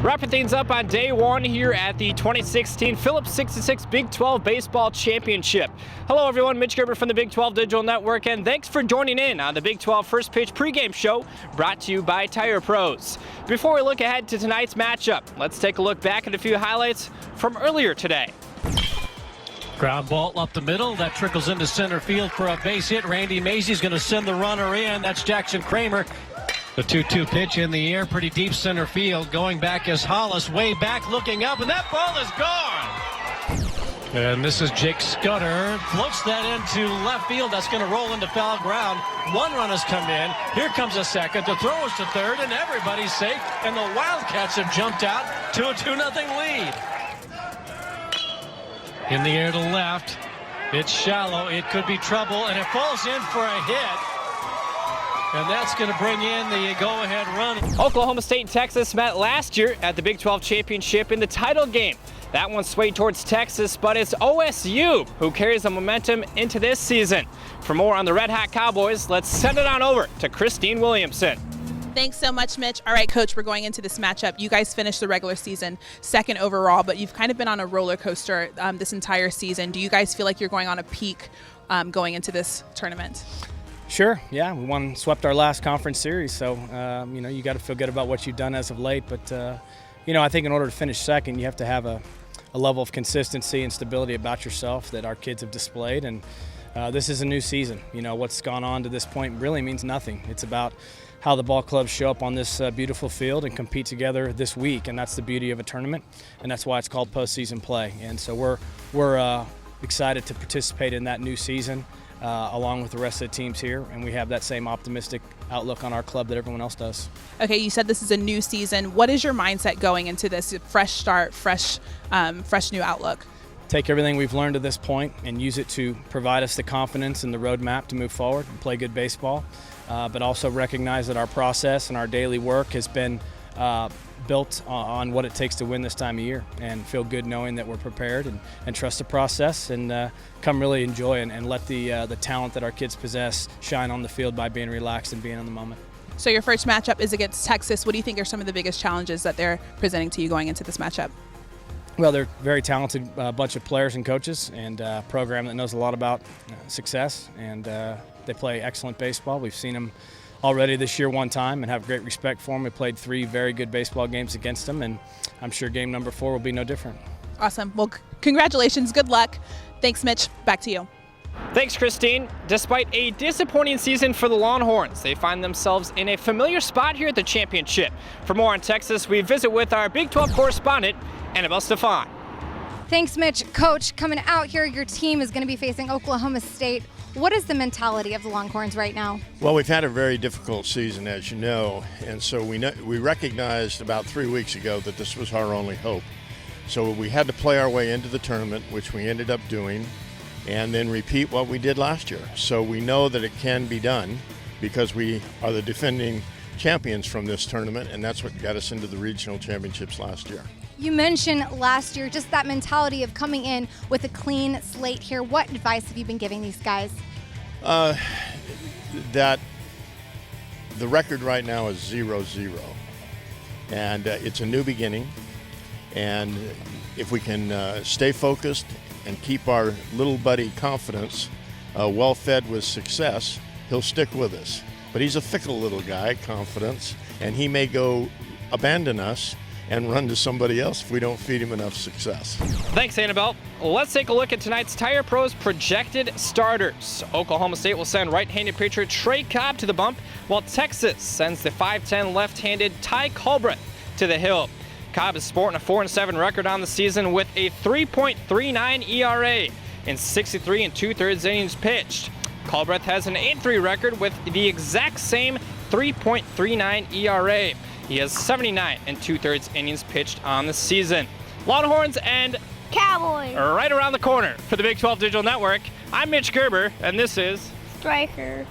Wrapping things up on day one here at the 2016 Phillips 66 Big 12 Baseball Championship. Hello everyone, Mitch Gerber from the Big 12 Digital Network, and thanks for joining in on the Big 12 First Pitch pregame show brought to you by Tire Pros. Before we look ahead to tonight's matchup, let's take a look back at a few highlights from earlier today. Ground ball up the middle, that trickles into center field for a base hit. Randy Mazey's going to send the runner in. That's Jackson Kramer. The 2-2 pitch in the air, pretty deep center field. Going back is Hollis, way back, looking up, and that ball is gone. And this is Jake Scudder. Floats that into left field. That's going to roll into foul ground. One run has come in. Here comes a second. The throw is to third, and everybody's safe. And the Wildcats have jumped out to a 2-0 lead. In the air to left. It's shallow. It could be trouble, and it falls in for a hit. And that's going to bring in the go-ahead run. Oklahoma State and Texas met last year at the Big 12 Championship in the title game. That one swayed towards Texas, but it's OSU who carries the momentum into this season. For more on the Red Hot Cowboys, let's send it on over to Christine Williamson. Thanks so much, Mitch. All right, Coach, we're going into this matchup. You guys finished the regular season second overall, but you've kind of been on a roller coaster this entire season. Do you guys feel like you're going on a peak going into this tournament? Sure, yeah, we swept our last conference series, so you got to feel good about what you've done as of late. But I think in order to finish second, you have to have a level of consistency and stability about yourself that our kids have displayed. And this is a new season. What's gone on to this point really means nothing. It's about how the ball clubs show up on this beautiful field and compete together this week, and that's the beauty of a tournament, and that's why it's called postseason play. And so we're excited to participate in that new season. Along with the rest of the teams here, and we have that same optimistic outlook on our club that everyone else does. Okay, you said this is a new season. What is your mindset going into this fresh start, fresh new outlook? Take everything we've learned to this point and use it to provide us the confidence and the roadmap to move forward and play good baseball, but also recognize that our process and our daily work has been built on what it takes to win this time of year, and feel good knowing that we're prepared and trust the process, and come really enjoy and let the talent that our kids possess shine on the field by being relaxed and being in the moment. So your first matchup is against Texas. What do you think are some of the biggest challenges that they're presenting to you going into this matchup? Well, they're a very talented bunch of players and coaches, and a program that knows a lot about success, and they play excellent baseball. We've seen them already this year one time and have great respect for them. We played 3 very good baseball games against them, and I'm sure game number 4 will be no different. Awesome. Well, congratulations. Good luck. Thanks, Mitch. Back to you. Thanks, Christine. Despite a disappointing season for the Longhorns, they find themselves in a familiar spot here at the championship. For more on Texas, we visit with our Big 12 correspondent, Annabelle Stefan. Thanks, Mitch. Coach, coming out here, your team is going to be facing Oklahoma State. What is the mentality of the Longhorns right now? Well, we've had a very difficult season, as you know, and so we recognized about 3 weeks ago that this was our only hope. So we had to play our way into the tournament, which we ended up doing, and then repeat what we did last year. So we know that it can be done because we are the defending champions from this tournament, and that's what got us into the regional championships last year. You mentioned last year just that mentality of coming in with a clean slate here. What advice have you been giving these guys? That the record right now is 0-0, and it's a new beginning, and if we can stay focused and keep our little buddy Confidence well fed with success, he'll stick with us. But he's a fickle little guy, Confidence, and he may go abandon us and run to somebody else if we don't feed him enough success. Thanks, Annabelle. Let's take a look at tonight's Tire Pros projected starters. Oklahoma State will send right-handed pitcher Trey Cobb to the bump, while Texas sends the 5'10 left-handed Ty Culbreth to the hill. Cobb is sporting a 4-7 record on the season with a 3.39 ERA in 63 2/3 innings pitched. Culbreth has an 8-3 record with the exact same 3.39 ERA. He has 79 2/3 innings pitched on the season. Longhorns and Cowboys right around the corner. For the Big 12 Digital Network, I'm Mitch Gerber, and this is Striker.